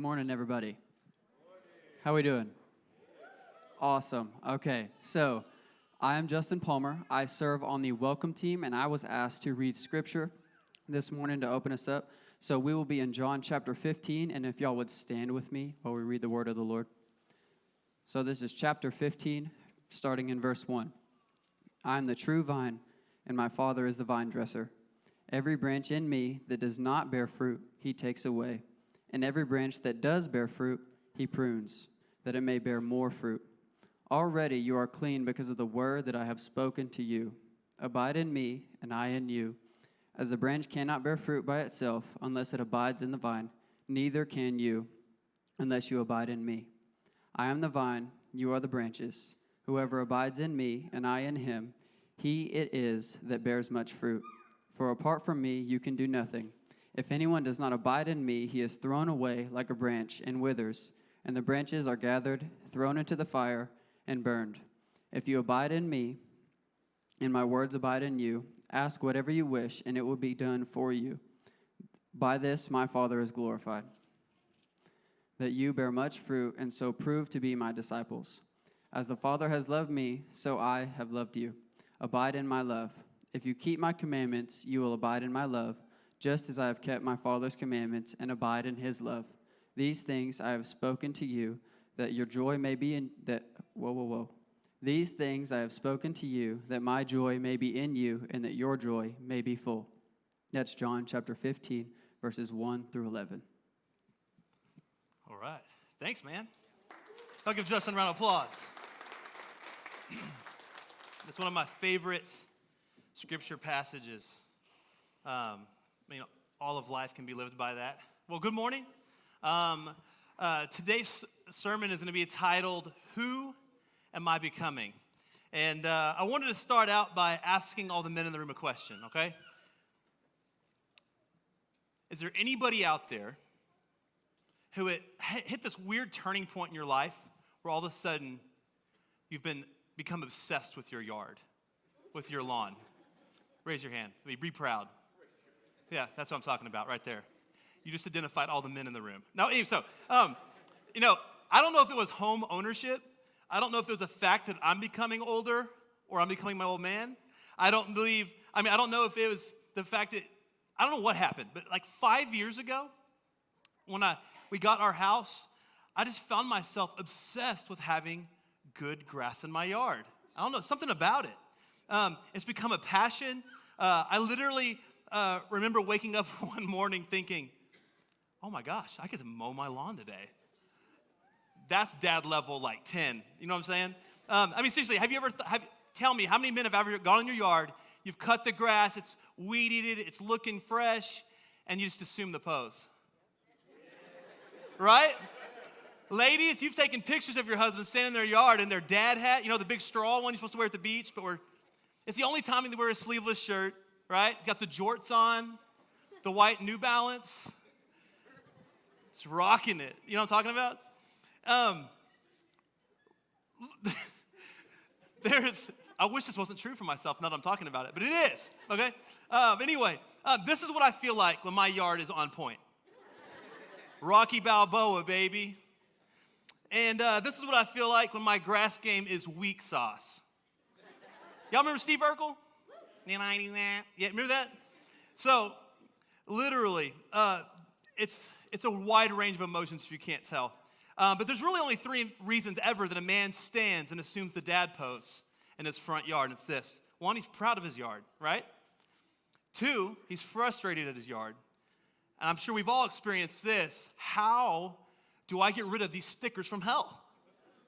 morning, everybody. How we doing? Awesome. Okay, so I am Justin Palmer. I serve on the welcome team, and I was asked to read scripture this morning to open us up. So we will be in John chapter 15, and if y'all would stand with me while we read the word of the Lord. So this is chapter 15, starting in verse 1. I am the true vine, and my Father is the vine dresser. Every branch in me that does not bear fruit, he takes away. And every branch that does bear fruit, he prunes, that it may bear more fruit. Already you are clean because of the word that I have spoken to you. Abide in me, and I in you. As the branch cannot bear fruit by itself unless it abides in the vine, neither can you unless you abide in me. I am the vine, you are the branches. Whoever abides in me, and I in him, he it is that bears much fruit. For apart from me you can do nothing. If anyone does not abide in me, he is thrown away like a branch and withers, and the branches are gathered, thrown into the fire, and burned. If you abide in me, and my words abide in you, ask whatever you wish, and it will be done for you. By this my Father is glorified, that you bear much fruit, and so prove to be my disciples. As the Father has loved me, so I have loved you. Abide in my love. If you keep my commandments, you will abide in my love, just as I have kept my Father's commandments and abide in his love. These things I have spoken to you, that your joy may be in that. These things I have spoken to you, that my joy may be in you, and that your joy may be full. That's John chapter 15, verses 1 through 11. All right. Thanks, man. I'll give Justin a round of applause. It's one of my favorite scripture passages. All of life can be lived by that. Well, good morning. Today's sermon is going to be titled, Who Am I Becoming? And I wanted to start out by asking all the men in the room a question, okay? Is there anybody out there who hit this weird turning point in your life where all of a sudden you've become obsessed with your yard, with your lawn? Raise your hand. Be proud. Yeah, that's what I'm talking about right there. You just identified all the men in the room. Now, so, I don't know if it was home ownership. I don't know if it was the fact that I'm becoming older or I'm becoming my old man. I don't know if it was the fact that, I don't know what happened, but like 5 years ago, when we got our house, I just found myself obsessed with having good grass in my yard. I don't know, something about it. It's become a passion. I literally remember waking up one morning thinking, oh my gosh, I get to mow my lawn today. That's dad level like 10. You know what I'm saying? Seriously, tell me, how many men have ever gone in your yard, you've cut the grass, it's weed-eated, it's looking fresh, and you just assume the pose? Right? Ladies, you've taken pictures of your husband standing in their yard in their dad hat, the big straw one you're supposed to wear at the beach, but it's the only time they wear a sleeveless shirt, right? He's got the jorts on, the white New Balance. It's rocking it. You know what I'm talking about? I wish this wasn't true for myself now that I'm talking about it, but it is, okay? Anyway, this is what I feel like when my yard is on point. Rocky Balboa, baby. And this is what I feel like when my grass game is weak sauce. Y'all remember Steve Urkel? Did I do that? Yeah, remember that? So, literally, it's a wide range of emotions if you can't tell. But there's really only 3 reasons ever that a man stands and assumes the dad pose in his front yard. And it's this. 1, he's proud of his yard, right? 2, he's frustrated at his yard. And I'm sure we've all experienced this. How do I get rid of these stickers from hell?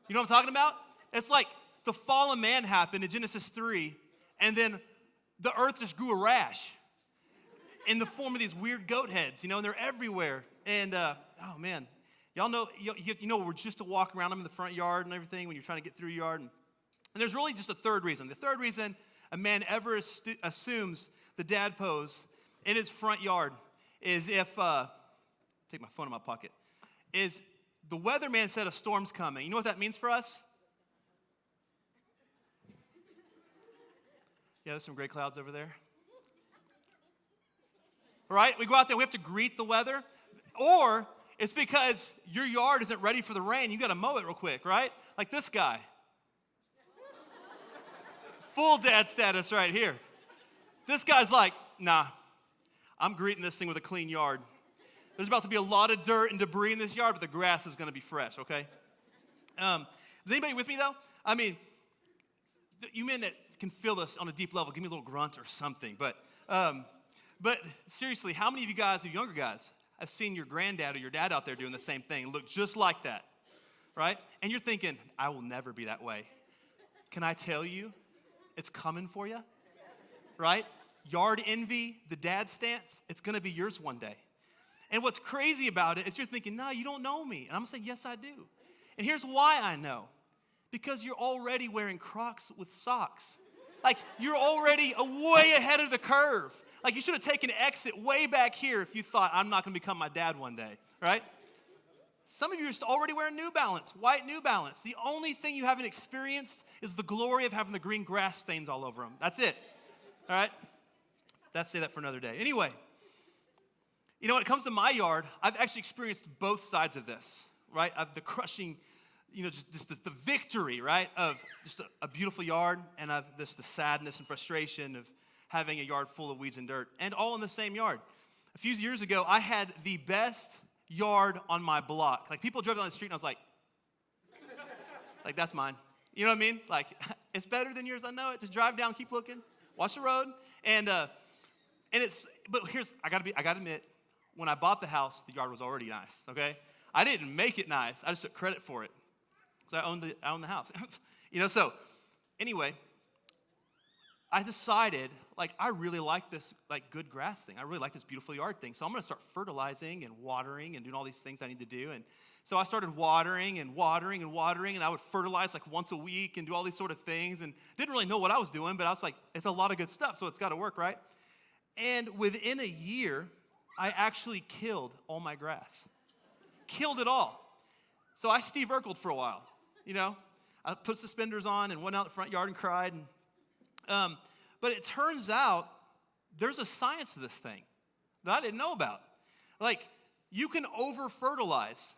You know what I'm talking about? It's like the fall of man happened in Genesis 3, and then the earth just grew a rash in the form of these weird goat heads, and they're everywhere. And, oh man, y'all know, we're just to walk around them in the front yard and everything when you're trying to get through your yard. And there's really just a third reason. The third reason a man ever assumes the dad pose in his front yard is if, take my phone in my pocket, is the weatherman said a storm's coming. You know what that means for us? Yeah, there's some gray clouds over there. Right? We go out there, we have to greet the weather. Or it's because your yard isn't ready for the rain. You got to mow it real quick, right? Like this guy. Full dad status right here. This guy's like, nah, I'm greeting this thing with a clean yard. There's about to be a lot of dirt and debris in this yard, but the grass is going to be fresh, okay? Is anybody with me, though? I mean, you men that can feel this on a deep level, give me a little grunt or something. But seriously, how many of you guys, or younger guys, have seen your granddad or your dad out there doing the same thing and look just like that, right? And you're thinking, I will never be that way. Can I tell you, it's coming for you, right? Yard envy, the dad stance, it's going to be yours one day. And what's crazy about it is you're thinking, no, you don't know me. And I'm saying, yes, I do. And here's why I know. Because you're already wearing Crocs with socks. Like, you're already way ahead of the curve. Like, you should have taken an exit way back here if you thought, I'm not going to become my dad one day, right? Some of you are already wearing New Balance, white New Balance. The only thing you haven't experienced is the glory of having the green grass stains all over them. That's it, all right? Let's say that for another day. Anyway, you know, when it comes to my yard, I've actually experienced both sides of this, right? Of the crushing, you know, just the victory, right, of just a beautiful yard, and of the sadness and frustration of having a yard full of weeds and dirt, and all in the same yard. A few years ago, I had the best yard on my block. Like, people drove down the street, and I was like, that's mine. You know what I mean? Like, it's better than yours, I know it. Just drive down, keep looking, watch the road, but I gotta admit, when I bought the house, the yard was already nice, okay? I didn't make it nice. I just took credit for it because I owned the house. You know, so anyway, I decided, like, I really like this, like, good grass thing. I really like this beautiful yard thing. So I'm going to start fertilizing and watering and doing all these things I need to do. And so I started watering, and I would fertilize like once a week and do all these sort of things, and didn't really know what I was doing, but I was like, it's a lot of good stuff, so it's got to work, right? And within a year, I actually killed all my grass. Killed it all. So I Steve Urkel'd for a while, you know. I put suspenders on and went out in the front yard and cried. But it turns out there's a science to this thing that I didn't know about. Like, you can over-fertilize,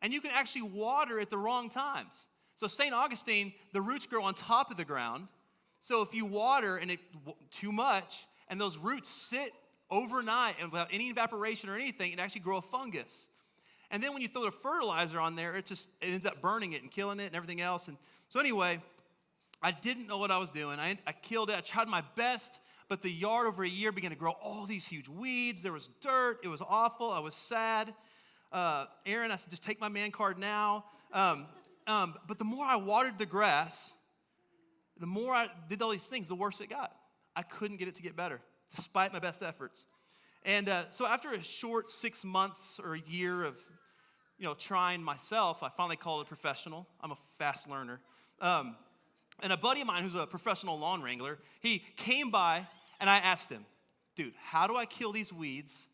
and you can actually water at the wrong times. So St. Augustine, the roots grow on top of the ground. So if you water and too much, and those roots sit overnight and without any evaporation or anything, it actually grow a fungus. And then when you throw the fertilizer on there, it ends up burning it and killing it and everything else. And so anyway, I didn't know what I was doing. I killed it. I tried my best, but the yard over a year began to grow all these huge weeds. There was dirt. It was awful. I was sad. Aaron, I said, just take my man card now. But the more I watered the grass, the more I did all these things, the worse it got. I couldn't get it to get better, despite my best efforts. And so after a short 6 months or a year of, trying myself, I finally called a professional. I'm a fast learner. And a buddy of mine who's a professional lawn wrangler, he came by and I asked him, dude, how do I kill these weeds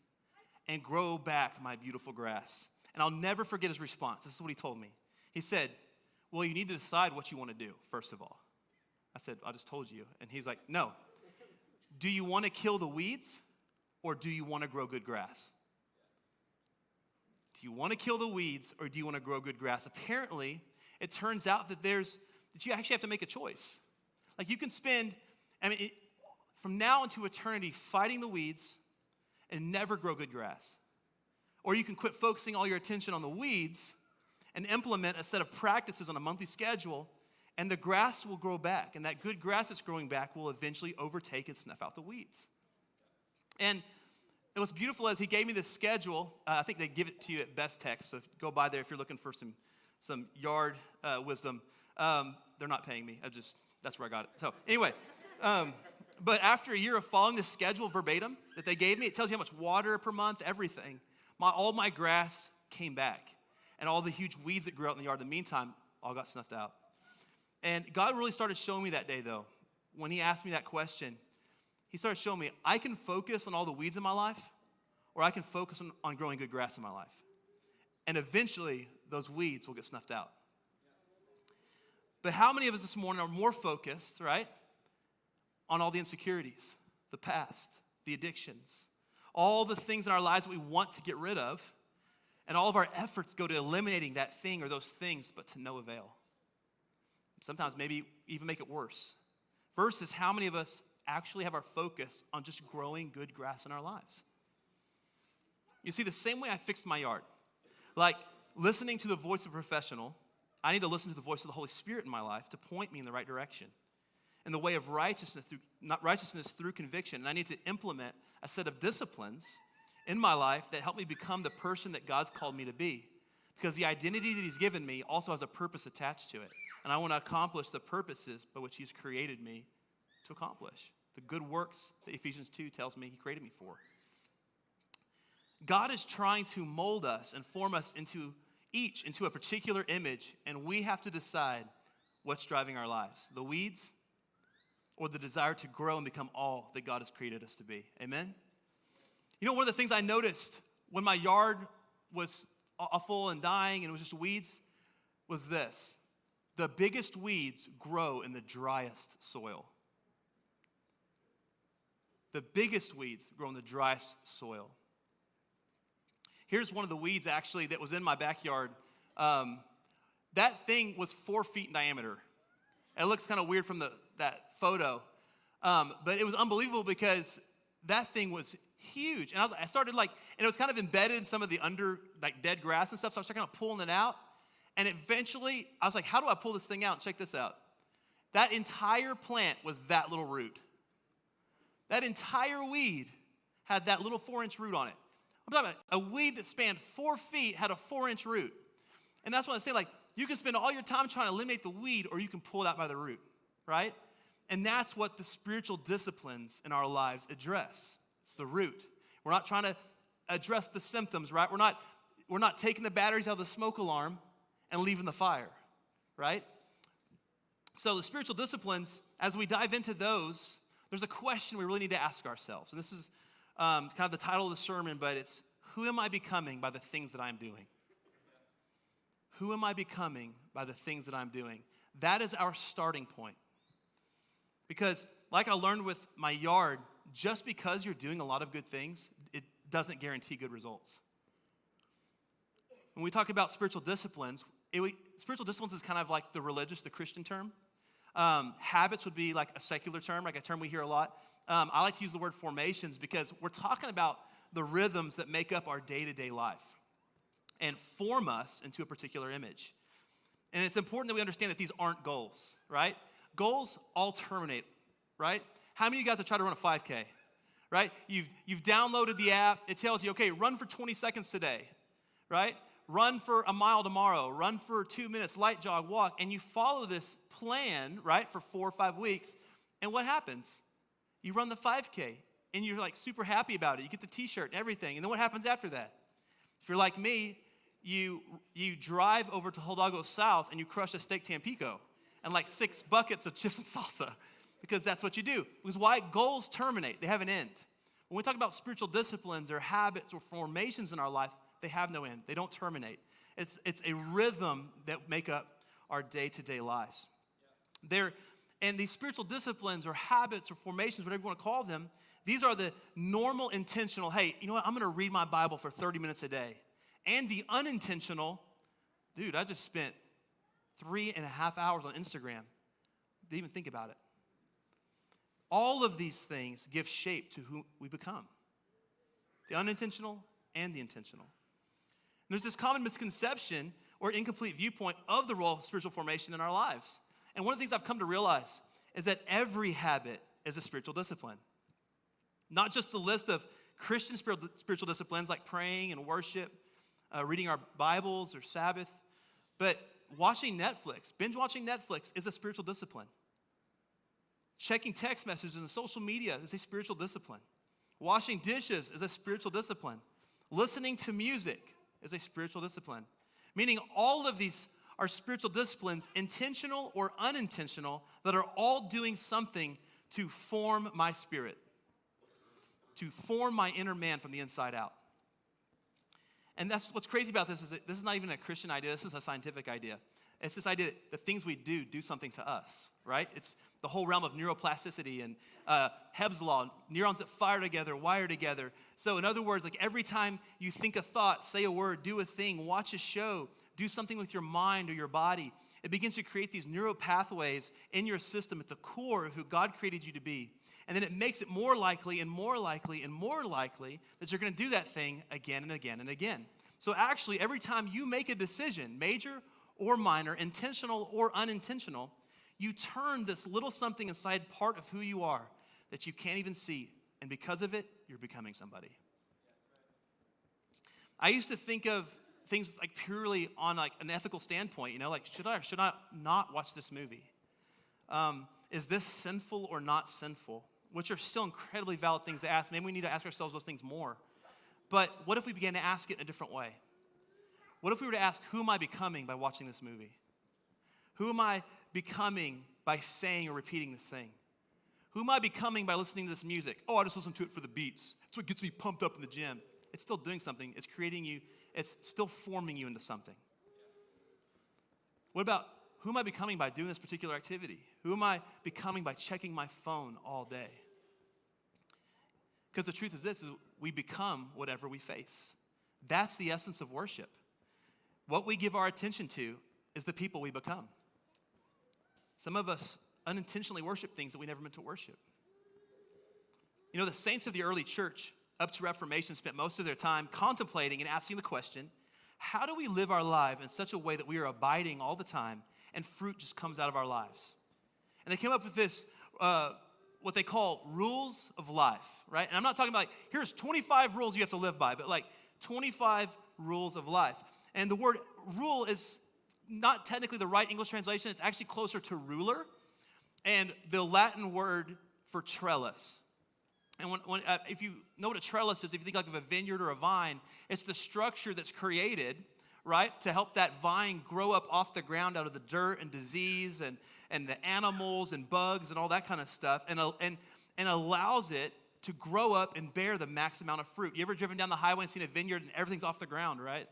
and grow back my beautiful grass? And I'll never forget his response. This is what he told me. He said, well, you need to decide what you want to do, first of all. I said, I just told you. And he's like, no. Do you want to kill the weeds or do you want to grow good grass? Do you want to kill the weeds or do you want to grow good grass? Apparently, it turns out that you actually have to make a choice. Like, you can spend, from now into eternity fighting the weeds and never grow good grass. Or you can quit focusing all your attention on the weeds and implement a set of practices on a monthly schedule, and the grass will grow back. And that good grass that's growing back will eventually overtake and snuff out the weeds. And it was beautiful as he gave me this schedule. I think they give it to you at Best Tech, so go by there if you're looking for some yard wisdom. They're not paying me. That's where I got it. So anyway, but after a year of following this schedule verbatim that they gave me, it tells you how much water per month, everything. All my grass came back. And all the huge weeds that grew out in the yard in the meantime all got snuffed out. And God really started showing me that day, though. When he asked me that question, he started showing me I can focus on all the weeds in my life, or I can focus on growing good grass in my life. And eventually, those weeds will get snuffed out. But how many of us this morning are more focused, right, on all the insecurities, the past, the addictions, all the things in our lives that we want to get rid of, And all of our efforts go to eliminating that thing or those things, but to no avail. Sometimes maybe even make it worse. Versus how many of us actually have our focus on just growing good grass in our lives. You see, the same way I fixed my yard, like listening to the voice of a professional, I need to listen to the voice of the Holy Spirit in my life to point me in the right direction. In the way of righteousness through conviction. And I need to implement a set of disciplines in my life that help me become the person that God's called me to be. Because the identity that he's given me also has a purpose attached to it. And I want to accomplish the purposes by which he's created me to accomplish. The good works that Ephesians 2 tells me he created me for. God is trying to mold us and form us into a particular image, and we have to decide what's driving our lives, the weeds or the desire to grow and become all that God has created us to be. Amen? You know, one of the things I noticed when my yard was full and dying and it was just weeds was this. The biggest weeds grow in the driest soil. The biggest weeds grow in the driest soil. Here's one of the weeds, actually, that was in my backyard. That thing was 4 feet in diameter. It looks kind of weird from that photo. But it was unbelievable because that thing was huge. And I started and it was kind of embedded in some of the dead grass and stuff. So I started kind of pulling it out. And eventually, I was like, how do I pull this thing out? Check this out. That entire plant was that little root. That entire weed had that little 4-inch root on it. I'm talking about a weed that spanned 4 feet had a 4-inch root. And that's what I say, you can spend all your time trying to eliminate the weed, or you can pull it out by the root, right? And that's what the spiritual disciplines in our lives address. It's the root. We're not trying to address the symptoms, right? We're not taking the batteries out of the smoke alarm and leaving the fire, right? So the spiritual disciplines, as we dive into those, there's a question we really need to ask ourselves. And this is kind of the title of the sermon, but it's, who am I becoming by the things that I'm doing? Who am I becoming by the things that I'm doing? That is our starting point. Because like I learned with my yard, just because you're doing a lot of good things, it doesn't guarantee good results. When we talk about spiritual disciplines, spiritual disciplines is kind of like the Christian term. Habits would be like a secular term, like a term we hear a lot. I like to use the word formations because we're talking about the rhythms that make up our day-to-day life and form us into a particular image. And it's important that we understand that these aren't goals, right? Goals all terminate, right? How many of you guys have tried to run a 5K, right? You've downloaded the app. It tells you, okay, run for 20 seconds today, right? Run for a mile tomorrow. Run for 2 minutes, light jog, walk. And you follow this plan, right, for 4 or 5 weeks. And what happens? You run the 5K, and you're super happy about it. You get the t-shirt and everything. And then what happens after that? If you're like me, you drive over to Hidalgo South, and you crush a steak Tampico and 6 buckets of chips and salsa, because that's what you do. Because why? Goals terminate. They have an end. When we talk about spiritual disciplines or habits or formations in our life, they have no end. They don't terminate. It's a rhythm that make up our day-to-day lives. And these spiritual disciplines or habits or formations, whatever you want to call them, these are the normal intentional, hey, you know what, I'm going to read my Bible for 30 minutes a day. And the unintentional, dude, I just spent 3.5 hours on Instagram. Didn't even think about it. All of these things give shape to who we become. The unintentional and the intentional. And there's this common misconception or incomplete viewpoint of the role of spiritual formation in our lives. And one of the things I've come to realize is that every habit is a spiritual discipline. Not just the list of Christian spiritual disciplines like praying and worship, reading our Bibles or Sabbath, but watching Netflix, binge watching Netflix is a spiritual discipline. Checking text messages and social media is a spiritual discipline. Washing dishes is a spiritual discipline. Listening to music is a spiritual discipline. Meaning all of these are spiritual disciplines, intentional or unintentional, that are all doing something to form my spirit, to form my inner man from the inside out. And that's what's crazy about this is that this is not even a Christian idea. This is a scientific idea. It's this idea that the things we do something to us, right? It's the whole realm of neuroplasticity and Hebb's law, neurons that fire together, wire together. So in other words, like every time you think a thought, say a word, do a thing, watch a show, do something with your mind or your body, it begins to create these neural pathways in your system at the core of who God created you to be. And then it makes it more likely and more likely and more likely that you're going to do that thing again and again and again. So actually, every time you make a decision, major or minor, intentional or unintentional, you turn this little something inside part of who you are that you can't even see. And because of it, you're becoming somebody. I used to think of things like purely on like an ethical standpoint, you know, like should I or should I not watch this movie? Is this sinful or not sinful? Which are still incredibly valid things to ask. Maybe we need to ask ourselves those things more. But what if we began to ask it in a different way? What if we were to ask, who am I becoming by watching this movie? Who am I becoming by saying or repeating this thing? Who am I becoming by listening to this music? Oh, I just listen to it for the beats. It's what gets me pumped up in the gym. It's still doing something. It's creating you. It's still forming you into something. What about who am I becoming by doing this particular activity? Who am I becoming by checking my phone all day? Because the truth is this, is we become whatever we face. That's the essence of worship. What we give our attention to is the people we become. Some of us unintentionally worship things that we never meant to worship. You know, the saints of the early church, up to Reformation, spent most of their time contemplating and asking the question, how do we live our life in such a way that we are abiding all the time and fruit just comes out of our lives? And they came up with this, what they call rules of life, right? And I'm not talking about like, here's 25 rules you have to live by, but like 25 rules of life. And the word rule is not technically the right English translation. It's actually closer to ruler and the Latin word for trellis. And if you know what a trellis is, if you think like of a vineyard or a vine, it's the structure that's created, right, to help that vine grow up off the ground out of the dirt and disease and the animals and bugs and all that kind of stuff, and allows it to grow up and bear the max amount of fruit. You ever driven down the highway and seen a vineyard and everything's off the ground, right?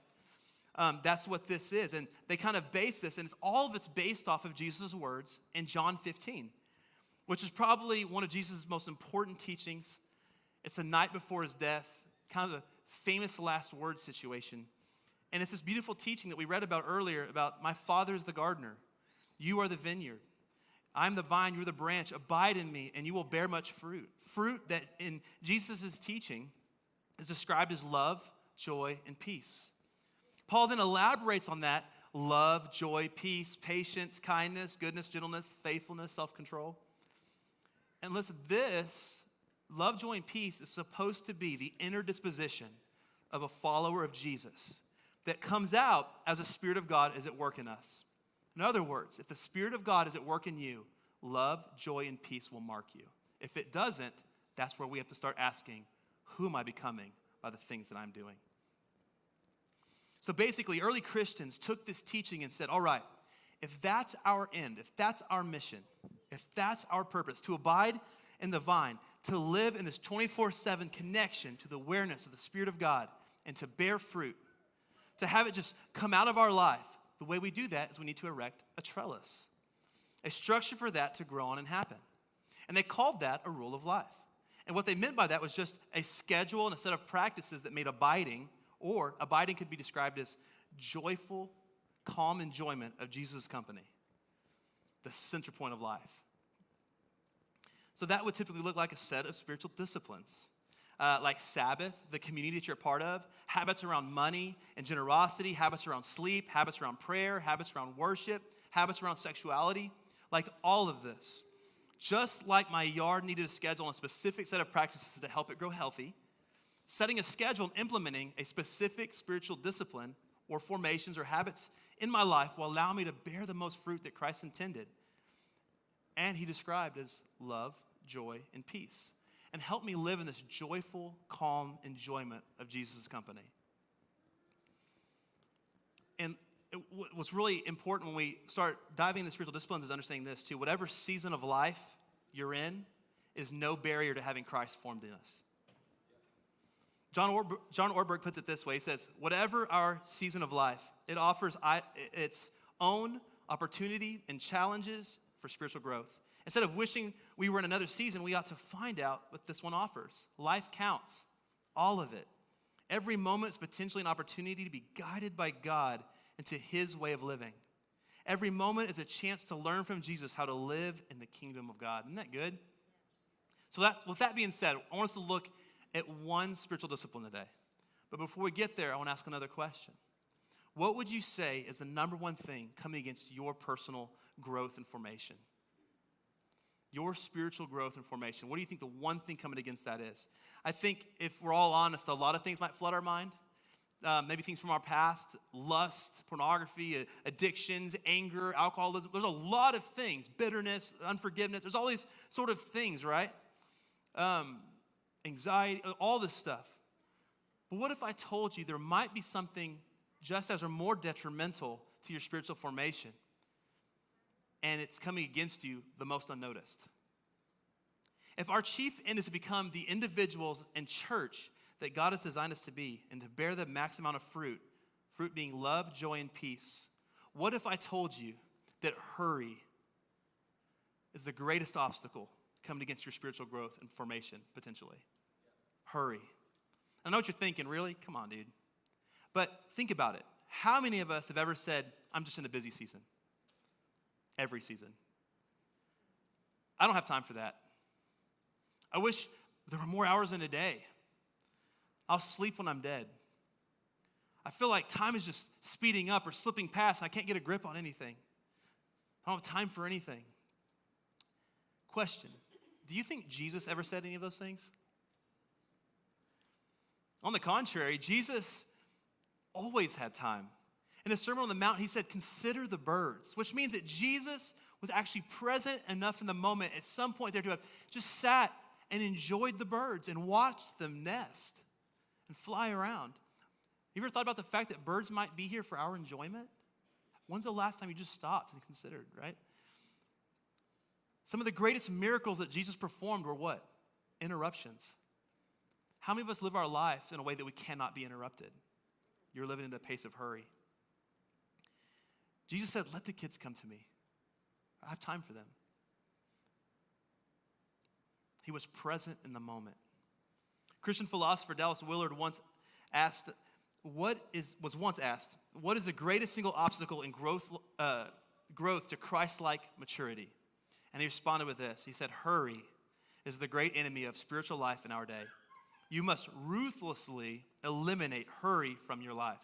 That's what this is. And they kind of base this, and all of it's based off of Jesus' words in John 15, which is probably one of Jesus' most important teachings. It's the night before his death, kind of a famous last word situation. And it's this beautiful teaching that we read about earlier about my Father is the gardener. You are the vineyard. I'm the vine, you're the branch. Abide in me, and you will bear much fruit. Fruit that in Jesus' teaching is described as love, joy, and peace. Paul then elaborates on that love, joy, peace, patience, kindness, goodness, gentleness, faithfulness, self-control. And listen, this love, joy, and peace is supposed to be the inner disposition of a follower of Jesus that comes out as the Spirit of God is at work in us. In other words, if the Spirit of God is at work in you, love, joy, and peace will mark you. If it doesn't, that's where we have to start asking, who am I becoming by the things that I'm doing? So basically, early Christians took this teaching and said, all right, if that's our end, if that's our mission, if that's our purpose, to abide in the vine, to live in this 24/7 connection to the awareness of the Spirit of God, and to bear fruit, to have it just come out of our life, the way we do that is we need to erect a trellis, a structure for that to grow on and happen. And they called that a rule of life. And what they meant by that was just a schedule and a set of practices that made abiding, or abiding could be described as joyful, calm enjoyment of Jesus' company, the center point of life. So that would typically look like a set of spiritual disciplines, like Sabbath, the community that you're a part of, habits around money and generosity, habits around sleep, habits around prayer, habits around worship, habits around sexuality, like all of this. Just like my yard needed a schedule and a specific set of practices to help it grow healthy, setting a schedule and implementing a specific spiritual discipline or formations or habits in my life will allow me to bear the most fruit that Christ intended. And he described as love, joy, and peace. And help me live in this joyful, calm enjoyment of Jesus' company. And what's really important when we start diving into spiritual disciplines is understanding this too. Whatever season of life you're in is no barrier to having Christ formed in us. John Ortberg puts it this way. He says, whatever our season of life, it offers its own opportunity and challenges for spiritual growth. Instead of wishing we were in another season, we ought to find out what this one offers. Life counts, all of it. Every moment is potentially an opportunity to be guided by God into his way of living. Every moment is a chance to learn from Jesus how to live in the kingdom of God. Isn't that good? So with that being said, I want us to look at one spiritual discipline today. But before we get there, I want to ask another question. What would you say is the number one thing coming against your personal growth and formation? Your spiritual growth and formation. What do you think the one thing coming against that is? I think if we're all honest, a lot of things might flood our mind. Maybe things from our past, lust, pornography, addictions, anger, alcoholism. There's a lot of things, bitterness, unforgiveness. There's all these sort of things, right? Anxiety, all this stuff. But what if I told you there might be something just as or more detrimental to your spiritual formation, and it's coming against you the most unnoticed? If our chief end is to become the individuals and church that God has designed us to be and to bear the max amount of fruit being love, joy, and peace, what if I told you that hurry is the greatest obstacle coming against your spiritual growth and formation, potentially? Hurry. I know what you're thinking, really? Come on, dude. But think about it. How many of us have ever said, I'm just in a busy season? Every season. I don't have time for that. I wish there were more hours in a day. I'll sleep when I'm dead. I feel like time is just speeding up or slipping past, and I can't get a grip on anything. I don't have time for anything. Question, do you think Jesus ever said any of those things? On the contrary, Jesus always had time. In the Sermon on the Mount, he said, consider the birds, which means that Jesus was actually present enough in the moment at some point there to have just sat and enjoyed the birds and watched them nest and fly around. You ever thought about the fact that birds might be here for our enjoyment? When's the last time you just stopped and considered, right? Some of the greatest miracles that Jesus performed were what? Interruptions. How many of us live our life in a way that we cannot be interrupted? You're living in a pace of hurry. Jesus said, let the kids come to me. I have time for them. He was present in the moment. Christian philosopher Dallas Willard was asked, what is the greatest single obstacle in growth to Christ-like maturity? And he responded with this. He said, hurry is the great enemy of spiritual life in our day. You must ruthlessly eliminate hurry from your life.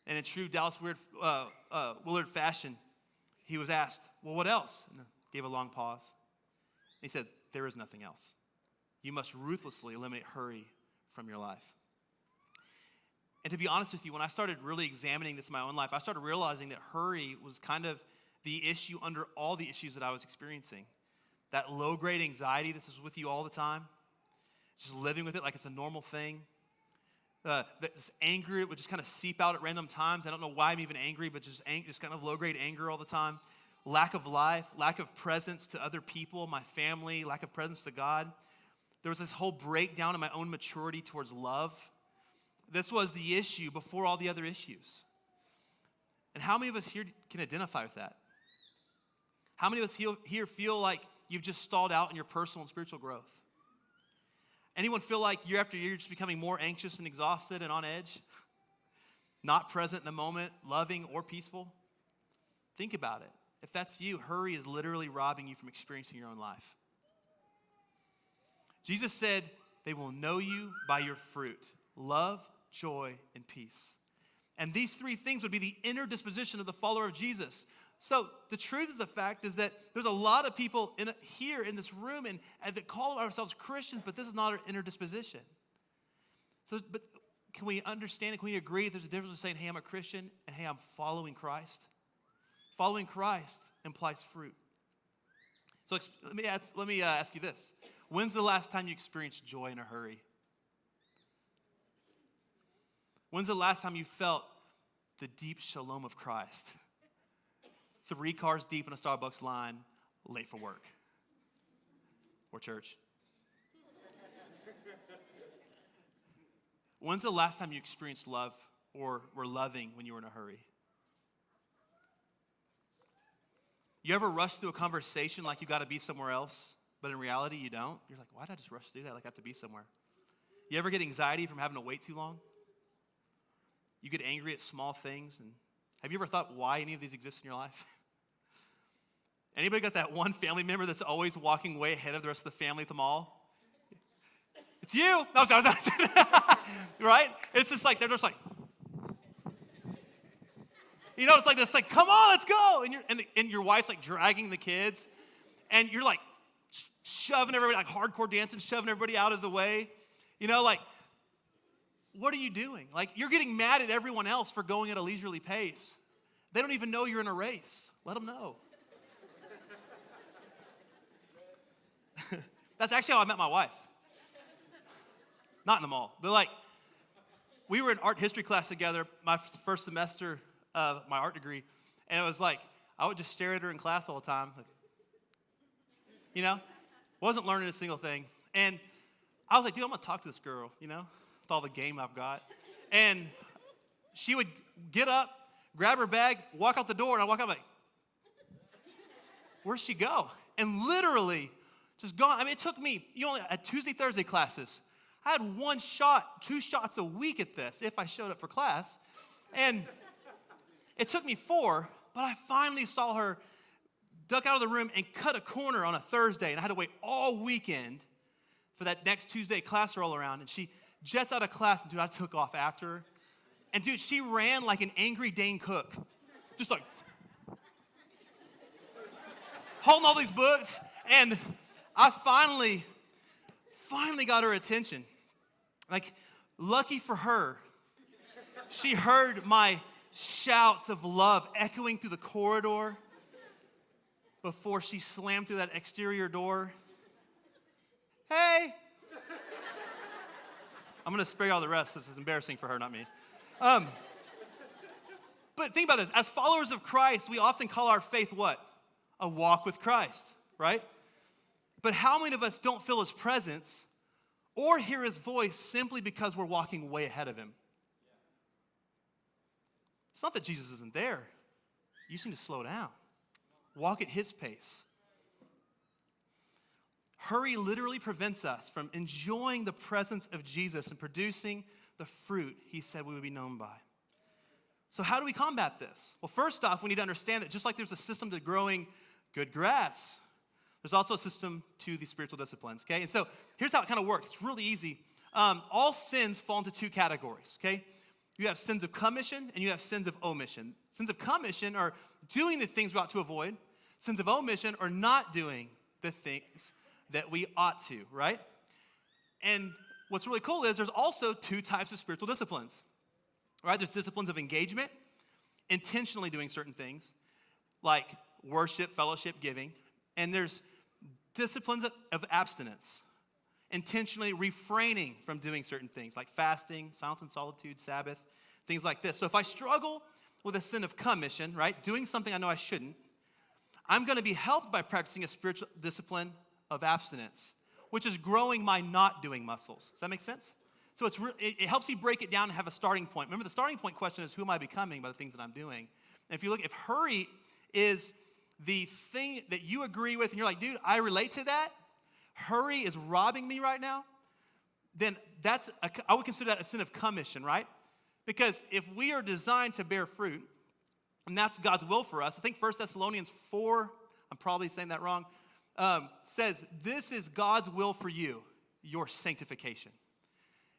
And in true Dallas Willard fashion, he was asked, well, what else? And gave a long pause. He said, there is nothing else. You must ruthlessly eliminate hurry from your life. And to be honest with you, when I started really examining this in my own life, I started realizing that hurry was kind of the issue under all the issues that I was experiencing. That low-grade anxiety, this is with you all the time. Just living with it like it's a normal thing. This anger, it would just kind of seep out at random times. I don't know why I'm even angry, but just kind of low-grade anger all the time. Lack of life, lack of presence to other people, my family, lack of presence to God. There was this whole breakdown in my own maturity towards love. This was the issue before all the other issues. And how many of us here can identify with that? How many of us here feel like you've just stalled out in your personal and spiritual growth? Anyone feel like year after year you're just becoming more anxious and exhausted and on edge? Not present in the moment, loving or peaceful? Think about it. If that's you, hurry is literally robbing you from experiencing your own life. Jesus said, they will know you by your fruit: love, joy, and peace. And these three things would be the inner disposition of the follower of Jesus. So the truth is, the fact is that there's a lot of people here in this room and that call ourselves Christians, but this is not our inner disposition. So, but can we understand it? Can we agree there's a difference between saying, hey, I'm a Christian, and hey, I'm following Christ? Following Christ implies fruit. So let me ask you this. When's the last time you experienced joy in a hurry? When's the last time you felt the deep shalom of Christ? 3 cars deep in a Starbucks line, late for work or church. When's the last time you experienced love or were loving when you were in a hurry? You ever rush through a conversation like you got to be somewhere else, but in reality you don't? You're like, why did I just rush through that like I have to be somewhere? You ever get anxiety from having to wait too long? You get angry at small things. And have you ever thought why any of these exist in your life? Anybody got that one family member that's always walking way ahead of the rest of the family at the mall? It's you. No, sorry. Right? It's just like, they're just like, you know, it's like this, like, come on, let's go. And your wife's like dragging the kids. And you're like shoving everybody, like hardcore dancing, shoving everybody out of the way. You know, like, what are you doing? Like, you're getting mad at everyone else for going at a leisurely pace. They don't even know you're in a race. Let them know. That's actually how I met my wife. Not in the mall, but like, we were in art history class together, my first semester of my art degree, and it was like, I would just stare at her in class all the time. Like, you know, wasn't learning a single thing. And I was like, dude, I'm gonna talk to this girl, you know, with all the game I've got. And she would get up, grab her bag, walk out the door, and I walk out like, where'd she go? And literally just gone. I mean, it took me, you only at Tuesday, Thursday classes, I had 1 shot, 2 shots a week at this if I showed up for class. And it took me 4, but I finally saw her duck out of the room and cut a corner on a Thursday, and I had to wait all weekend for that next Tuesday class to roll around. And she jets out of class, and dude, I took off after her. And dude, she ran like an angry Dane Cook. Just like, holding all these books. And I finally got her attention. Like, lucky for her, she heard my shouts of love echoing through the corridor before she slammed through that exterior door. Hey. I'm going to spare y'all the rest. This is embarrassing for her, not me. But think about this. As followers of Christ, we often call our faith what? A walk with Christ, right? But how many of us don't feel his presence or hear his voice simply because we're walking way ahead of him? It's not that Jesus isn't there. You just need to slow down. Walk at his pace. Hurry literally prevents us from enjoying the presence of Jesus and producing the fruit he said we would be known by. So how do we combat this? Well, first off, we need to understand that just like there's a system to growing good grass, there's also a system to the spiritual disciplines, okay? And so here's how it kind of works. It's really easy. All sins fall into 2 categories, okay? You have sins of commission and you have sins of omission. Sins of commission are doing the things we ought to avoid. Sins of omission are not doing the things that we ought to, right? And what's really cool is there's also 2 types of spiritual disciplines, right? There's disciplines of engagement, intentionally doing certain things, like worship, fellowship, giving. And there's disciplines of abstinence, intentionally refraining from doing certain things, like fasting, silence and solitude, Sabbath, things like this. So if I struggle with a sin of commission, right, doing something I know I shouldn't, I'm going to be helped by practicing a spiritual discipline of abstinence, which is growing my not doing muscles. Does that make sense? So it helps you break it down and have a starting point. Remember, the starting point question is, who am I becoming by the things that I'm doing? And if you look, if hurry is the thing that you agree with and you're like, dude, I relate to that, hurry is robbing me right now, then I would consider that a sin of commission, right? Because if we are designed to bear fruit, and that's God's will for us, I think 1 Thessalonians 4, I'm probably saying that wrong, says this is God's will for you, your sanctification.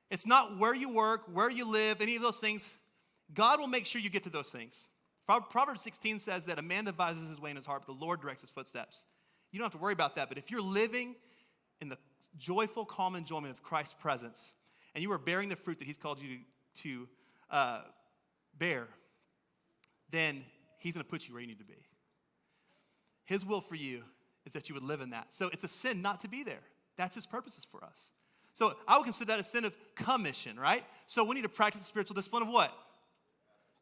It's not where you work, where you live, any of those things. God will make sure you get to those things. Proverbs 16 says that a man devises his way in his heart, but the Lord directs his footsteps. You don't have to worry about that, but if you're living in the joyful, calm enjoyment of Christ's presence, and you are bearing the fruit that he's called you to bear, then he's going to put you where you need to be. His will for you is that you would live in that. So it's a sin not to be there. That's his purposes for us. So I would consider that a sin of commission, right? So we need to practice the spiritual discipline of what?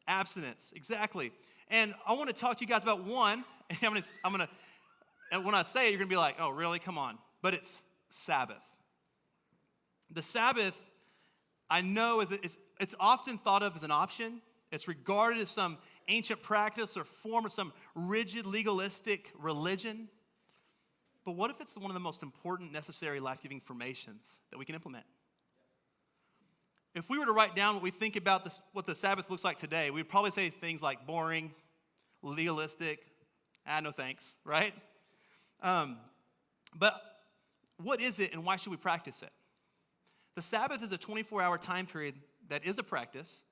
Abstinence, exactly. And I want to talk to you guys about one, and and when I say it, you're going to be like, oh, really? Come on. But it's Sabbath. The Sabbath, I know, it's often thought of as an option. It's regarded as some ancient practice or form of some rigid, legalistic religion. But what if it's one of the most important, necessary, life-giving formations that we can implement? If we were to write down what we think about this, what the Sabbath looks like today, we'd probably say things like boring, legalistic, no thanks, right? But what is it and why should we practice it? The Sabbath is a 24-hour time period that is a practice,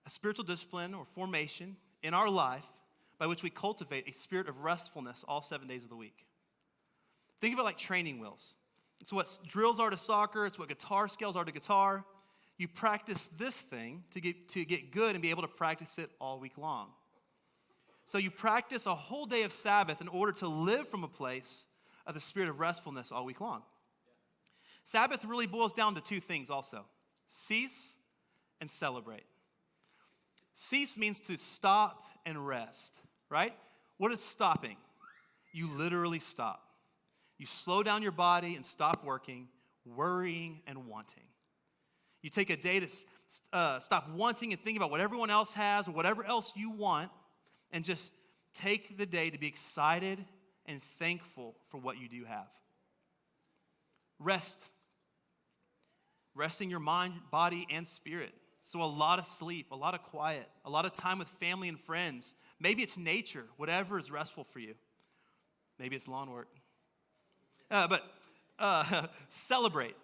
a spiritual discipline or formation in our life by which we cultivate a spirit of restfulness all 7 days of the week. Think of it like training wheels. It's what drills are to soccer. It's what guitar scales are to guitar. You practice this thing to get good and be able to practice it all week long. So you practice a whole day of Sabbath in order to live from a place of the spirit of restfulness all week long. Sabbath really boils down to two things also: cease and celebrate. Cease means to stop and rest, right? What is stopping? You literally stop. You slow down your body and stop working, worrying, and wanting. You take a day to stop wanting and think about what everyone else has or whatever else you want, and just take the day to be excited and thankful for what you do have. Rest. Resting your mind, body, and spirit. So a lot of sleep, a lot of quiet, a lot of time with family and friends. Maybe it's nature, whatever is restful for you. Maybe it's lawn work. But celebrate.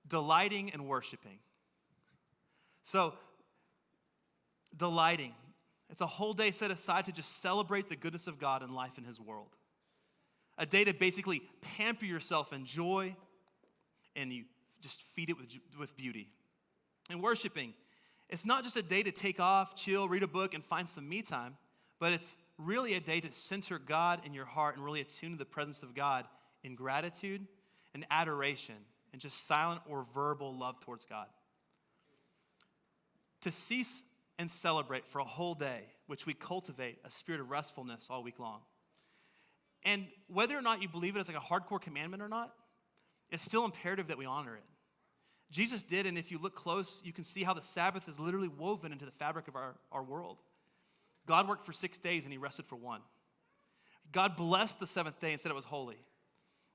Delighting and worshiping. So, delighting. It's a whole day set aside to just celebrate the goodness of God and life in His world. A day to basically pamper yourself in joy, and you just feed it with beauty. And worshiping. It's not just a day to take off, chill, read a book, and find some me time, but it's really a day to center God in your heart and really attune to the presence of God in gratitude and adoration and just silent or verbal love towards God. To cease and celebrate for a whole day, which we cultivate a spirit of restfulness all week long. And whether or not you believe it as like a hardcore commandment or not, it's still imperative that we honor it. Jesus did, and if you look close, you can see how the Sabbath is literally woven into the fabric of our world. God worked for 6 days and He rested for one. God blessed the seventh day and said it was holy.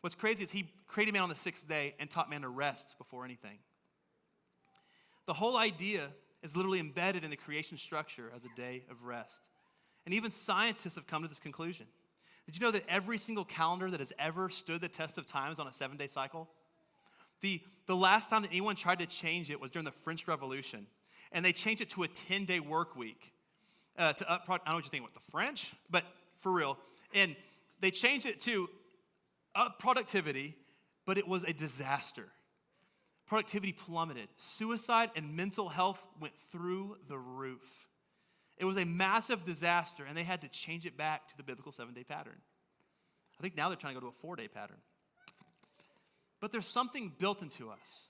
What's crazy is He created man on the sixth day and taught man to rest before anything. The whole idea is literally embedded in the creation structure as a day of rest. And even scientists have come to this conclusion. Did you know that every single calendar that has ever stood the test of time is on a 7-day cycle? The last time that anyone tried to change it was during the French Revolution. And they changed it to a 10-day work week. I don't know what you think about the French, but for real. And they changed it to up productivity, but it was a disaster. Productivity plummeted. Suicide and mental health went through the roof. It was a massive disaster, and they had to change it back to the biblical 7-day pattern. I think now they're trying to go to a 4-day pattern. But there's something built into us.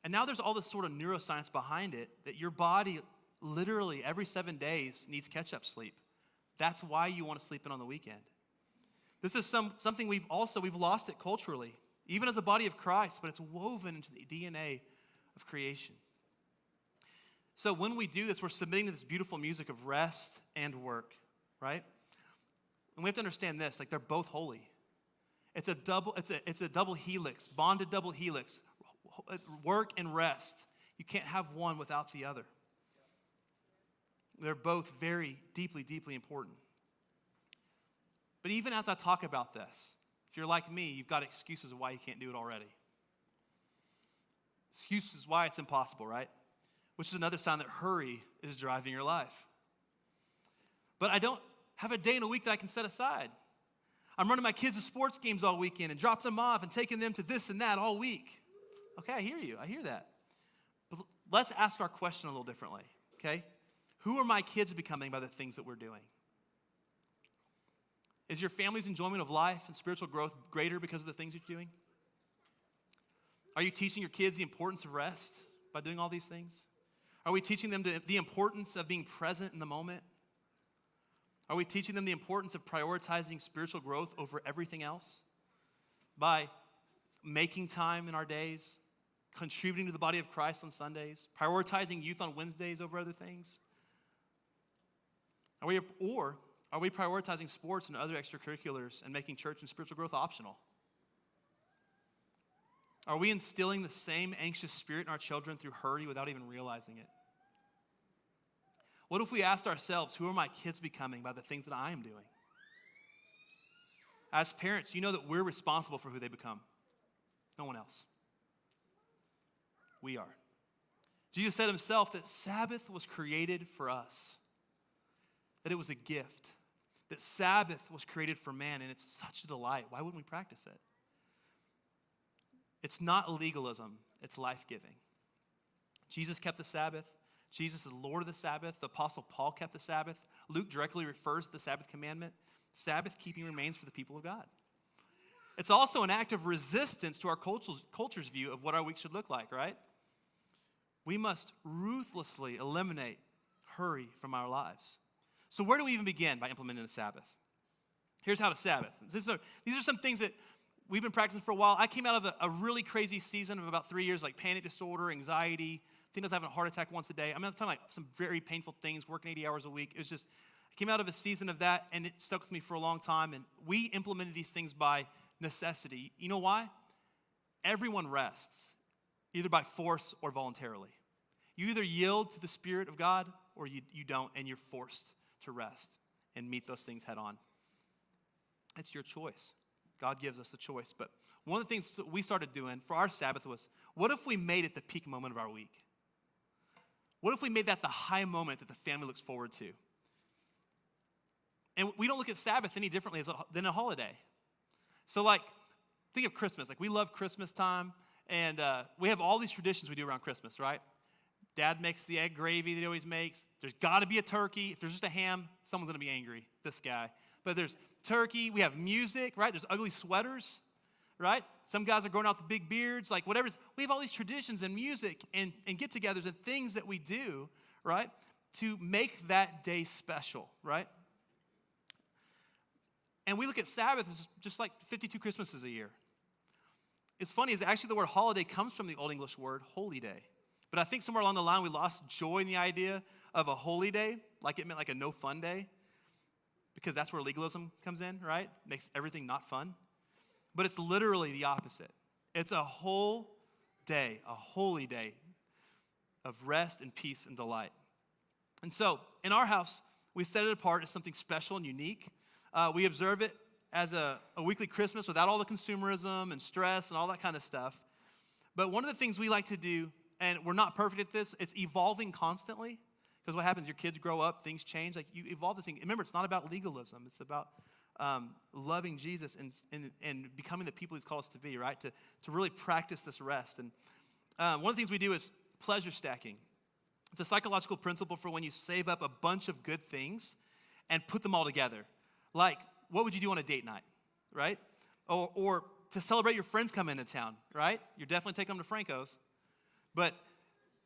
And now there's all this sort of neuroscience behind it that your body literally every 7 days needs catch-up sleep. That's why you want to sleep in on the weekend. This is something we've lost it culturally, even as a body of Christ, but it's woven into the DNA of creation. So when we do this, we're submitting to this beautiful music of rest and work, right? And we have to understand this, like they're both holy. It's a double helix, bonded double helix, work and rest. You can't have one without the other. They're both very deeply, deeply important. But even as I talk about this, if you're like me, you've got excuses of why you can't do it already. Excuses why it's impossible, right? Which is another sign that hurry is driving your life. But I don't have a day in a week that I can set aside. I'm running my kids to sports games all weekend and dropping them off and taking them to this and that all week. Okay, I hear you. I hear that. But let's ask our question a little differently, okay? Who are my kids becoming by the things that we're doing? Is your family's enjoyment of life and spiritual growth greater because of the things you're doing? Are you teaching your kids the importance of rest by doing all these things? Are we teaching them the importance of being present in the moment? Are we teaching them the importance of prioritizing spiritual growth over everything else by making time in our days? contributing to the body of Christ on Sundays, prioritizing youth on Wednesdays over other things? Are we prioritizing sports and other extracurriculars and making church and spiritual growth optional? Are we instilling the same anxious spirit in our children through hurry without even realizing it? What if we asked ourselves, who are my kids becoming by the things that I am doing? As parents, you know that we're responsible for who they become. No one else. We are. Jesus said himself that Sabbath was created for us, that it was a gift, that Sabbath was created for man, and it's such a delight. Why wouldn't we practice it? It's not legalism, it's life-giving. Jesus kept the Sabbath. Jesus is Lord of the Sabbath. The Apostle Paul kept the Sabbath. Luke directly refers to the Sabbath commandment. Sabbath keeping remains for the people of God. It's also an act of resistance to our culture's view of what our week should look like, right? We must ruthlessly eliminate hurry from our lives. So where do we even begin by implementing the Sabbath? Here's how to Sabbath. These are some things that we've been practicing for a while. I came out of a really crazy season of about 3 years, like panic disorder, anxiety. I think I was having a heart attack once a day. I'm talking like some very painful things, working 80 hours a week. It was just, I came out of a season of that, and it stuck with me for a long time. And we implemented these things by necessity. You know why? Everyone rests, either by force or voluntarily. You either yield to the Spirit of God or you don't, and you're forced to rest and meet those things head on. It's your choice. God gives us the choice. But one of the things we started doing for our Sabbath was, what if we made it the peak moment of our week? What if we made that the high moment that the family looks forward to? And we don't look at Sabbath any differently than a holiday. So like, think of Christmas. Like, we love Christmas time, and we have all these traditions we do around Christmas, right? Dad makes the egg gravy that he always makes. There's got to be a turkey. If there's just a ham, someone's going to be angry, this guy. But there's turkey. We have music, right? There's ugly sweaters, right? Some guys are growing out the big beards, like whatever. We have all these traditions and music and get-togethers and things that we do, right, to make that day special, right? And we look at Sabbath as just like 52 Christmases a year. It's funny, is actually the word holiday comes from the Old English word holy day. But I think somewhere along the line we lost joy in the idea of a holy day, like it meant like a no fun day, because that's where legalism comes in, right? Makes everything not fun. But it's literally the opposite. It's a whole day, a holy day of rest and peace and delight. And so in our house, we set it apart as something special and unique. We observe it as a weekly Christmas without all the consumerism and stress and all that kind of stuff. But one of the things we like to do, and we're not perfect at this, it's evolving constantly. Because what happens, your kids grow up, things change. Like, you evolve this thing. Remember, it's not about legalism. It's about loving Jesus and becoming the people he's called us to be, right? To really practice this rest. And one of the things we do is pleasure stacking. It's a psychological principle for when you save up a bunch of good things and put them all together. Like, what would you do on a date night, right? Or to celebrate your friends coming into town, right? You're definitely taking them to Franco's. But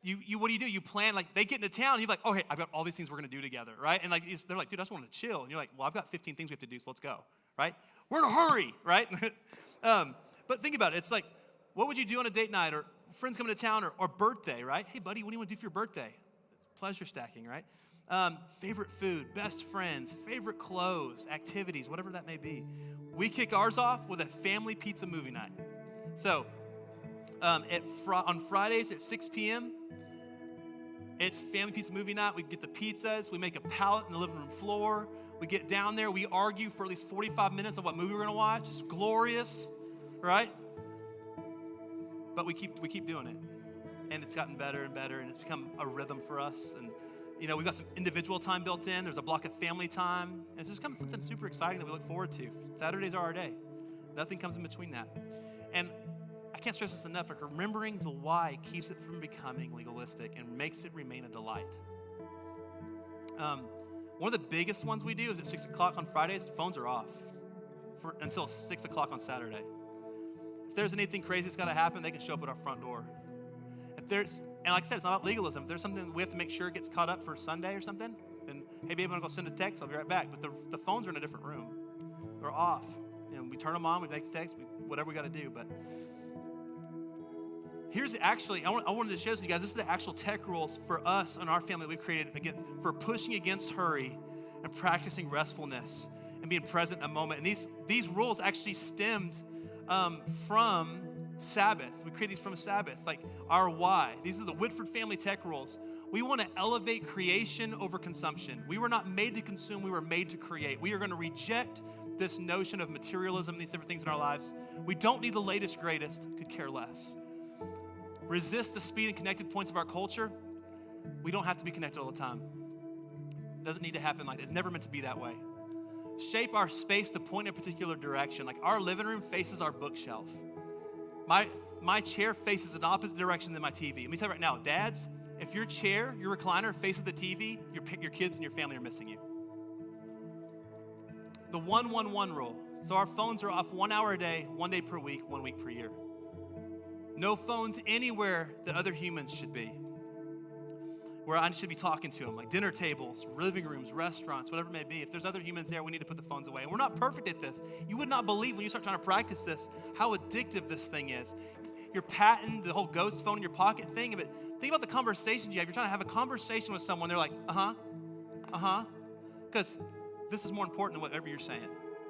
what do? You plan, like, they get into town, and you're like, oh, hey, I've got all these things we're going to do together, right? And like, they're like, dude, I just want to chill. And you're like, well, I've got 15 things we have to do, so let's go, right? We're in a hurry, right? But think about it. It's like, what would you do on a date night, or friends coming to town, or birthday, right? Hey, buddy, what do you want to do for your birthday? Pleasure stacking, right? Favorite food, best friends, favorite clothes, activities, whatever that may be. We kick ours off with a family pizza movie night. So on Fridays at 6 p.m., it's family pizza movie night. We get the pizzas. We make a pallet in the living room floor. We get down there. We argue for at least 45 minutes of what movie we're going to watch. It's glorious, right? But we keep doing it. And it's gotten better and better, and it's become a rhythm for us. And, you know, we've got some individual time built in. There's a block of family time. And it's just become something super exciting that we look forward to. Saturdays are our day. Nothing comes in between that. And I can't stress this enough, like, remembering the why keeps it from becoming legalistic and makes it remain a delight. One of the biggest ones we do is at 6 o'clock on Fridays, phones are off until 6 o'clock on Saturday. If there's anything crazy that's got to happen, they can show up at our front door. And like I said, it's not about legalism. If there's something we have to make sure gets caught up for Sunday or something, then, hey, babe, I'm going to go send a text. I'll be right back. But the phones are in a different room. They're off. And we turn them on. We make the text. Whatever we got to do. But I wanted to share this with you guys. This is the actual tech rules for us and our family that we've created for pushing against hurry and practicing restfulness and being present in the moment. And these rules actually stemmed from Sabbath. We created these from Sabbath, like our why. These are the Whitford family tech rules. We want to elevate creation over consumption. We were not made to consume, we were made to create. We are going to reject this notion of materialism, these different things in our lives. We don't need the latest, greatest, could care less. Resist the speed and connected points of our culture. We don't have to be connected all the time. It doesn't need to happen like that. It's never meant to be that way. Shape our space to point in a particular direction. Like our living room faces our bookshelf. My chair faces an opposite direction than my TV. Let me tell you right now, dads, if your chair, your recliner faces the TV, your kids and your family are missing you. The 1-1-1 rule. So our phones are off 1 hour a day, 1 day per week, 1 week per year. No phones anywhere that other humans should be. Where I should be talking to them, like dinner tables, living rooms, restaurants, whatever it may be. If there's other humans there, we need to put the phones away. And we're not perfect at this. You would not believe when you start trying to practice this, how addictive this thing is. You're patting the whole ghost phone in your pocket thing, but think about the conversations you have. You're trying to have a conversation with someone. They're like, because this is more important than whatever you're saying.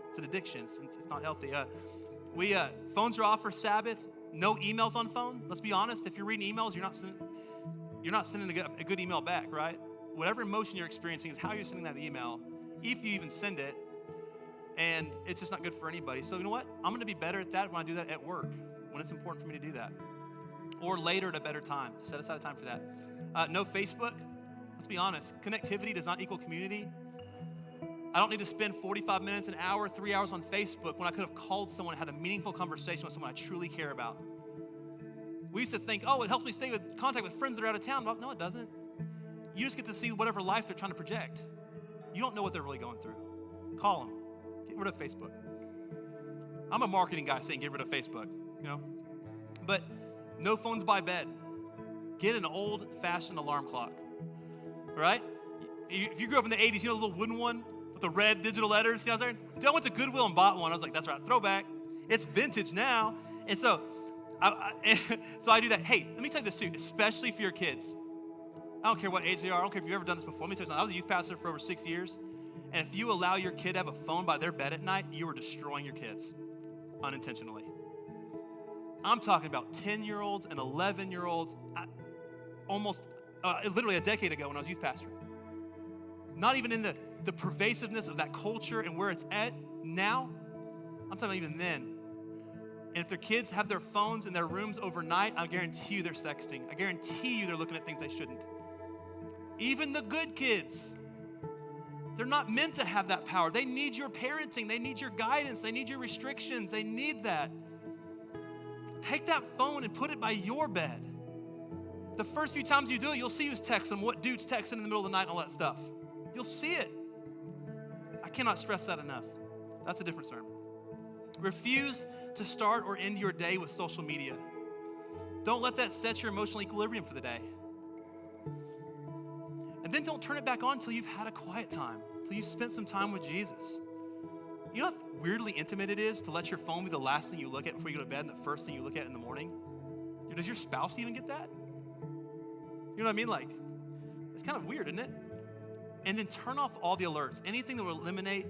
It's an addiction. It's not healthy. Phones are off for Sabbath. No emails on phone. Let's be honest. If you're reading emails, you're not sending a good email back, right? Whatever emotion you're experiencing is how you're sending that email, if you even send it, and it's just not good for anybody. So you know what? I'm going to be better at that when I do that at work, when it's important for me to do that. Or later at a better time. Set aside a time for that. No Facebook. Let's be honest. Connectivity does not equal community. I don't need to spend 45 minutes, an hour, 3 hours on Facebook when I could have called someone and had a meaningful conversation with someone I truly care about. We used to think, it helps me stay in contact with friends that are out of town. Well, no, it doesn't. You just get to see whatever life they're trying to project. You don't know what they're really going through. Call them. Get rid of Facebook. I'm a marketing guy saying get rid of Facebook, But no phones by bed. Get an old-fashioned alarm clock, right? If you grew up in the 80s, the little wooden one with the red digital letters? I went to Goodwill and bought one. I was like, that's right, throwback. It's vintage now. And so I do that. Hey, let me tell you this too, especially for your kids. I don't care what age they are. I don't care if you've ever done this before. Let me tell you something. I was a youth pastor for over 6 years. And if you allow your kid to have a phone by their bed at night, you are destroying your kids unintentionally. I'm talking about 10-year-olds and 11-year-olds literally a decade ago when I was youth pastor. Not even in the pervasiveness of that culture and where it's at now. I'm talking about even then. And if their kids have their phones in their rooms overnight, I guarantee you they're sexting. I guarantee you they're looking at things they shouldn't. Even the good kids, they're not meant to have that power. They need your parenting. They need your guidance. They need your restrictions. They need that. Take that phone and put it by your bed. The first few times you do it, you'll see who's texting, what dude's texting in the middle of the night and all that stuff. You'll see it. I cannot stress that enough. That's a different sermon. Refuse to start or end your day with social media. Don't let that set your emotional equilibrium for the day. And then don't turn it back on until you've had a quiet time, until you've spent some time with Jesus. You know how weirdly intimate it is to let your phone be the last thing you look at before you go to bed and the first thing you look at in the morning? Does your spouse even get that? You know what I mean? Like, it's kind of weird, isn't it? And then turn off all the alerts. Anything that will eliminate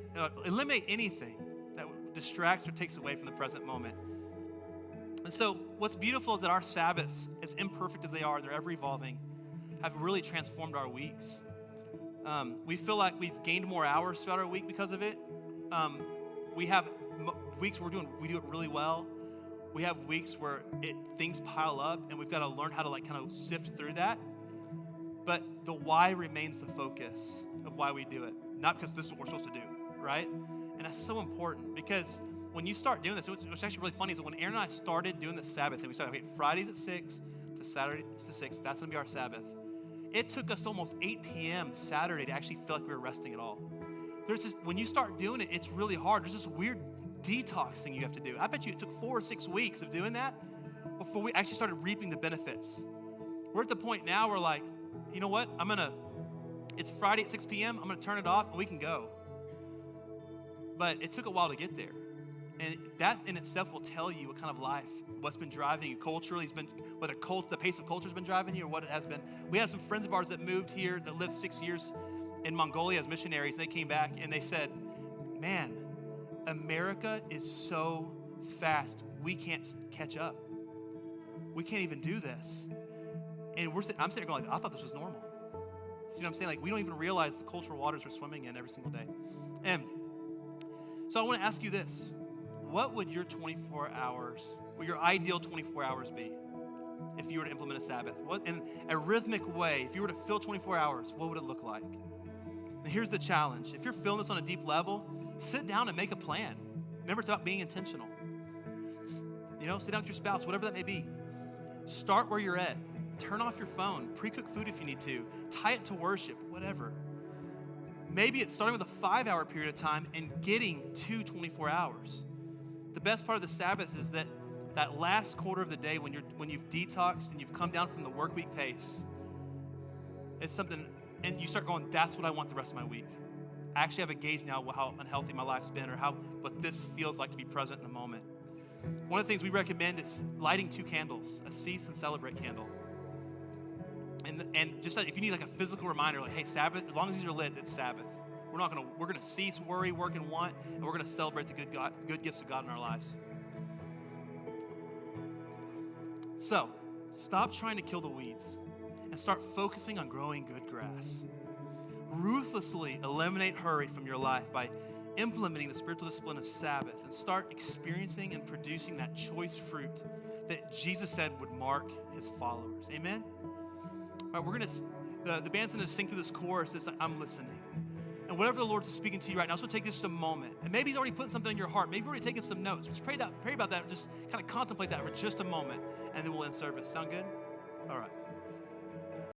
anything that distracts or takes away from the present moment. And so what's beautiful is that our Sabbaths, as imperfect as they are, they're ever evolving, have really transformed our weeks. We feel like we've gained more hours throughout our week because of it. We have weeks where we do it really well. We have weeks where things pile up and we've got to learn how to kind of sift through that. But the why remains the focus of why we do it. Not because this is what we're supposed to do, right? And that's so important because when you start doing this, what's actually really funny is that when Aaron and I started doing the Sabbath thing, we started, Fridays at 6 to Saturday to 6, that's going to be our Sabbath. It took us to almost 8 p.m. Saturday to actually feel like we were resting at all. When you start doing it, it's really hard. There's this weird detox thing you have to do. I bet you it took 4 or 6 weeks of doing that before we actually started reaping the benefits. We're at the point now where like, you know what? It's Friday at 6 p.m. I'm going to turn it off and we can go. But it took a while to get there. And that in itself will tell you what kind of life, what's been driving you culturally, whether the pace of culture has been driving you or what it has been. We have some friends of ours that moved here, that lived 6 years in Mongolia as missionaries. They came back and they said, man, America is so fast, we can't catch up. We can't even do this. And I'm sitting there going, I thought this was normal. See what I'm saying? Like, we don't even realize the cultural waters we're swimming in every single day. And so I want to ask you this. What would your your ideal 24 hours be if you were to implement a Sabbath? What, in a rhythmic way, if you were to fill 24 hours, what would it look like? And here's the challenge. If you're feeling this on a deep level, sit down and make a plan. Remember, it's about being intentional. Sit down with your spouse, whatever that may be. Start where you're at. Turn off your phone. Pre-cook food if you need to. Tie it to worship, whatever. Maybe it's starting with a 5-hour period of time and getting to 24 hours. The best part of the Sabbath is that last quarter of the day when you've detoxed and you've come down from the work week pace, it's something, and you start going, that's what I want the rest of my week. I actually have a gauge now how unhealthy my life's been or what this feels like to be present in the moment. One of the things we recommend is lighting 2 candles, a cease and celebrate candle. And just like, if you need like a physical reminder, like, hey, Sabbath, as long as these are lit, it's Sabbath. We're gonna cease worry, work, and want, and we're gonna celebrate the good gifts of God in our lives. So, stop trying to kill the weeds and start focusing on growing good grass. Ruthlessly eliminate hurry from your life by implementing the spiritual discipline of Sabbath and start experiencing and producing that choice fruit that Jesus said would mark his followers. Amen? All right, the band's gonna sing through this chorus. It's like, I'm listening. And whatever the Lord's speaking to you right now, so take just a moment. And maybe he's already putting something in your heart. Maybe you've already taken some notes. Just pray about that. Just kind of contemplate that for just a moment, and then we'll end service. Sound good? All right.